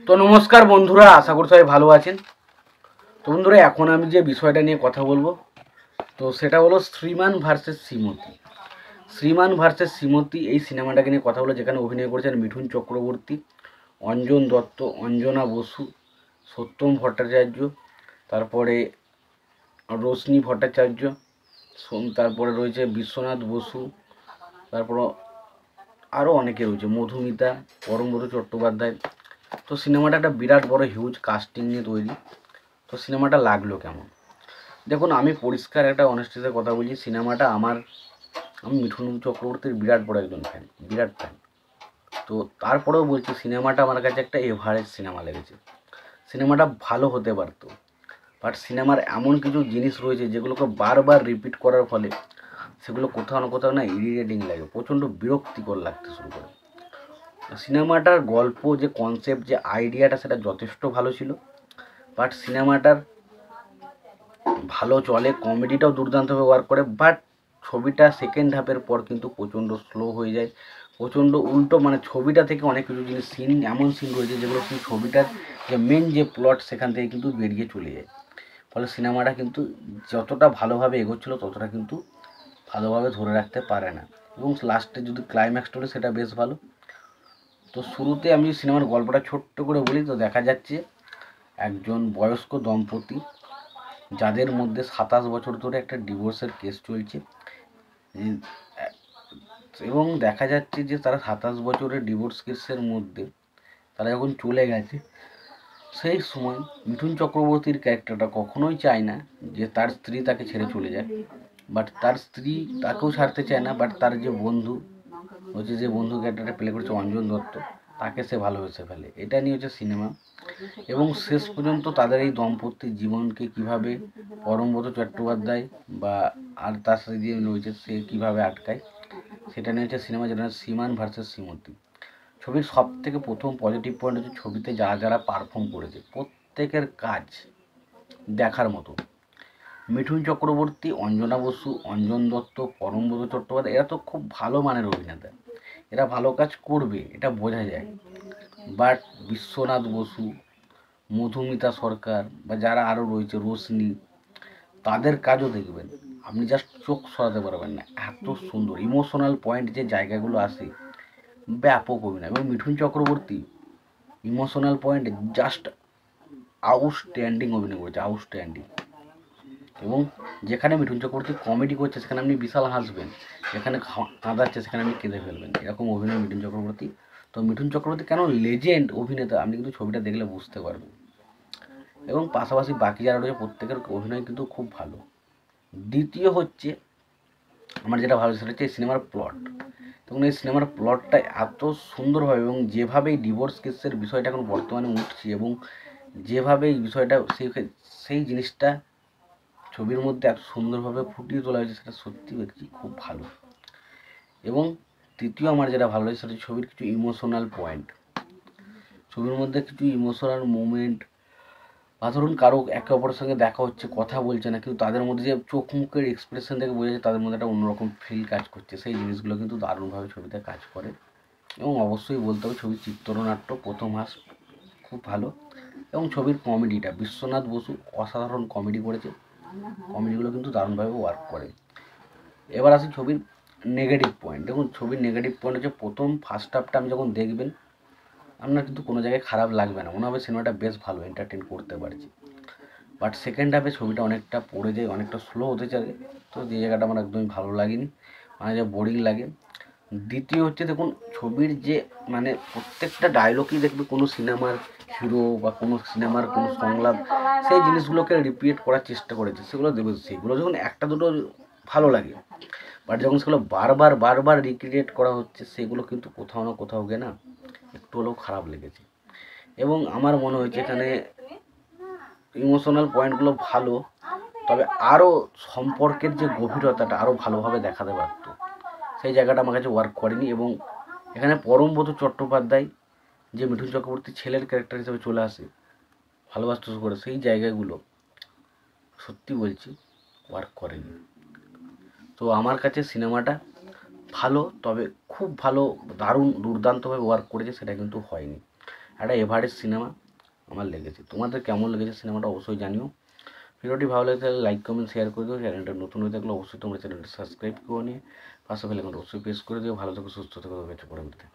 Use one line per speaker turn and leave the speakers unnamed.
তো নমস্কার বন্ধুরা, আশা করি সবাই ভালো আছেন। তো বন্ধুরা, এখন আমি যে বিষয়টা নিয়ে কথা বলবো তো সেটা হলো শ্রীমান ভার্সেস শ্রীমতী। শ্রীমান ভার্সেস শ্রীমতী এই সিনেমাটাকে নিয়ে কথা হলো, যেখানে অভিনয় করেছেন মিঠুন চক্রবর্তী, অঞ্জন দত্ত, অঞ্জনা বসু, সত্যম ভট্টাচার্য, তারপরে রোশনি ভট্টাচার্য, তারপরে রয়েছে বিশ্বনাথ বসু, তারপর আরও অনেকে রয়েছে, মধুমিতা, পরমব্রত চট্টোপাধ্যায়। তো সিনেমাটা একটা বিরাট বড় হিউজ কাস্টিং নিয়ে তৈরি। তো সিনেমাটা লাগলো কেমন? দেখুন, আমি পরিষ্কার একটা অনেস্টিতে কথা বলছি, সিনেমাটা আমি মিঠুন চক্রবর্তীর বিরাট বড় একজন ফ্যান, বিরাট ফ্যান। তো তারপরেও বলছি, সিনেমাটা আমার কাছে একটা এভারেজ সিনেমা লেগেছে। সিনেমাটা ভালো হতে পারতো, বাট সিনেমার এমন কিছু জিনিস রয়েছে যেগুলোকে বারবার রিপিট করার ফলে সেগুলো কোথাও না ইরিটেটিং লাগে, প্রচণ্ড বিরক্তিকর লাগতে শুরু করে। সিনেমাটার গল্প, যে কনসেপ্ট, যে আইডিয়াটা, সেটা যথেষ্ট ভালো ছিল। বাট সিনেমাটার ভালো চলে, কমেডিটাও দুর্দান্তভাবে ওয়ার্ক করে, বাট ছবিটা সেকেন্ড হাফের পর কিন্তু প্রচণ্ড স্লো হয়ে যায়, প্রচণ্ড উল্টো। মানে ছবিটা থেকে অনেক কিছু জিনিস এমন সিন রয়েছে যেগুলো কিন্তু ছবিটার যে মেন যে প্লট সেখান থেকে কিন্তু বেরিয়ে চলে যায়। ফলে সিনেমাটা কিন্তু যতটা ভালোভাবে এগোচ্ছিলো ততটা কিন্তু ভালোভাবে ধরে রাখতে পারে না, এবং লাস্টে যদি ক্লাইম্যাক্স তোলে সেটা বেশ ভালো। তো শুরুতে আমি সিনেমার গল্পটা ছোট্ট করে বলি। তো দেখা যাচ্ছে একজন বয়স্ক দম্পতি, যাদের মধ্যে 27 বছর ধরে একটা ডিভোর্সের কেস চলছে, এবং দেখা যাচ্ছে যে তারা 27 বছরের ডিভোর্স কেসের মধ্যে তারা যখন চলে গেছে, সেই সময় মিঠুন চক্রবর্তীর ক্যারেক্টারটা কখনোই চায় না যে তার স্ত্রী তাকে ছেড়ে চলে যায়, বাট তার স্ত্রী তাকেও ছাড়তে চায় না, বাট তার যে বন্ধু হচ্ছে, যে বন্ধু ক্যারেক্টারটা প্লে করেছে অঞ্জন দত্ত, তাকে সে ভালোবেসে ফেলে। এটা নিয়ে হচ্ছে সিনেমা। এবং শেষ পর্যন্ত তাদের এই দম্পতির জীবনকে কিভাবে পরমব্রত চট্টোপাধ্যায় বা আর তার সাথে যে রয়েছে সে কিভাবে আটকায়, সেটা নিয়ে হচ্ছে সিনেমা, যেটা শ্রীমান ভার্সেস শ্রীমতী। ছবির সব থেকে প্রথম পজিটিভ পয়েন্ট হচ্ছে ছবিতে যারা যারা পারফর্ম করেছে প্রত্যেকের কাজ দেখার মতো। মিঠুন চক্রবর্তী, অঞ্জনা বসু, অঞ্জন দত্ত, পরমব্রত চট্টোপাধ্যায়, এরা তো খুব ভালো মানের অভিনেতা, এরা ভালো কাজ করবে এটা বোঝা যায়। বাট বিশ্বনাথ বসু, মধুমিতা সরকার বা যারা আরও রয়েছে, রোশনি, তাদের কাজও দেখবেন, আপনি জাস্ট চোখ সরাতে পারবেন না, এত সুন্দর ইমোশনাল পয়েন্ট যে জায়গাগুলো আসে, ব্যাপক অভিনয়। এবং মিঠুন চক্রবর্তী ইমোশনাল পয়েন্টে জাস্ট আউটস্ট্যান্ডিং অভিনয় করেছে, আউটস্ট্যান্ডিং। এবং যেখানে মিঠুন চক্রবর্তী কমেডি করছে সেখানে আপনি বিশাল হাসবেন, যেখানে কাঁদাচ্ছে সেখানে আপনি কেঁদে ফেলবেন, এরকম অভিনয় মিঠুন চক্রবর্তী। তো মিঠুন চক্রবর্তী কেন লেজেন্ড অভিনেতা আপনি কিন্তু ছবিটা দেখলে বুঝতে পারবেন। এবং পাশাপাশি বাকি যারা রয়েছে প্রত্যেকের অভিনয় কিন্তু খুব ভালো। দ্বিতীয় হচ্ছে আমার যেটা ভালো সেটা হচ্ছে এই সিনেমার প্লট। এবং এই সিনেমার প্লটটা এত সুন্দরভাবে, এবং যেভাবে এই ডিভোর্স কেসের বিষয়টা এখন বর্তমানে উঠছে, এবং যেভাবে এই বিষয়টা সেই জিনিসটা ছবির মধ্যে এত সুন্দরভাবে ফুটিয়ে তোলা হয়েছে, সেটা সত্যি ব্যক্তি খুব ভালো। এবং তৃতীয় আমার যেটা ভালো লাগে সেটা ছবির কিছু ইমোশনাল পয়েন্ট, ছবির মধ্যে কিছু ইমোশনাল মুমেন্ট, বা ধরুন কারো একে অপরের সঙ্গে দেখা হচ্ছে, কথা বলছে না, কিন্তু তাদের মধ্যে যে চোখ মুখের এক্সপ্রেশন থেকে বোঝা যায় তাদের মধ্যে একটা অন্যরকম ফিল কাজ করছে, সেই জিনিসগুলো কিন্তু দারুণভাবে ছবিতে কাজ করে। এবং অবশ্যই বলতে হবে ছবির চিত্রনাট্য প্রথম হাস খুব ভালো, এবং ছবির কমেডিটা বিশ্বনাথ বসু অসাধারণ কমেডি করেছে, কমেডিগুলো কিন্তু দারুণভাবে ওয়ার্ক করে। এবার আসি ছবির নেগেটিভ পয়েন্ট। দেখুন, ছবির নেগেটিভ পয়েন্ট হচ্ছে প্রথম ফার্স্ট হাফটা আমি যখন দেখবেন আপনার কিন্তু কোনো জায়গায় খারাপ লাগবে না, মনে হবে সিনেমাটা বেশ ভালো, এন্টারটেন করতে পারছি। বাট সেকেন্ড হাফে ছবিটা অনেকটা পড়ে যায়, অনেকটা স্লো হতে চায়, তো যে জায়গাটা আমার একদমই ভালো লাগেনি, মানে যে বোরিং লাগে। দ্বিতীয় হচ্ছে দেখুন, ছবির যে মানে প্রত্যেকটা ডায়লগই দেখবে কোনো সিনেমার হিরো বা কোনো সিনেমার কোনো সংলাপ সেই জিনিসগুলোকে রিপিট করার চেষ্টা করেছে, সেগুলো দেবে, সেগুলো যখন একটা দুটো ভালো লাগে, বাট যখন সেগুলো বারবার রিক্রিয়েট করা হচ্ছে সেগুলো কিন্তু কোথাও না কোথাও গিয়ে না একটু হলেও খারাপ লেগেছে। এবং আমার মনে হয়েছে এখানে ইমোশনাল পয়েন্টগুলো ভালো, তবে আরও সম্পর্কের যে গভীরতাটা আরও ভালোভাবে দেখাতে পারত, সেই জায়গাটা আমার কাছে ওয়ার্ক করেনি। এবং এখানে পরমব্রত চট্টোপাধ্যায় যে মিঠুন চক্রবর্তী ছেলের ক্যারেক্টার হিসেবে চলে আসে ভালোবাসতে শুরু করে, সেই জায়গাগুলো সত্যি বলছি ওয়ার্ক করেনি। তো আমার কাছে সিনেমাটা ভালো, তবে খুব ভালো, দারুণ দুর্দান্তভাবে ওয়ার্ক করেছে সেটা কিন্তু হয়নি। একটা এভারেজ সিনেমা আমার লেগেছে। তোমাদের কেমন লেগেছে সিনেমাটা অবশ্যই জানিও। ভিডিওটি ভালো লাগে তাহলে লাইক কমেন্ট শেয়ার করে দিও। চ্যানেলটা নতুন হয়ে থাকলে অবশ্যই তোমরা চ্যানেলটা সাবস্ক্রাইব করে নিয়ে পাশে বেল আইকনটা অবশ্যই প্রেস করে দিও। ভালো থেকো, সুস্থ থেকো, পরবর্তীতে।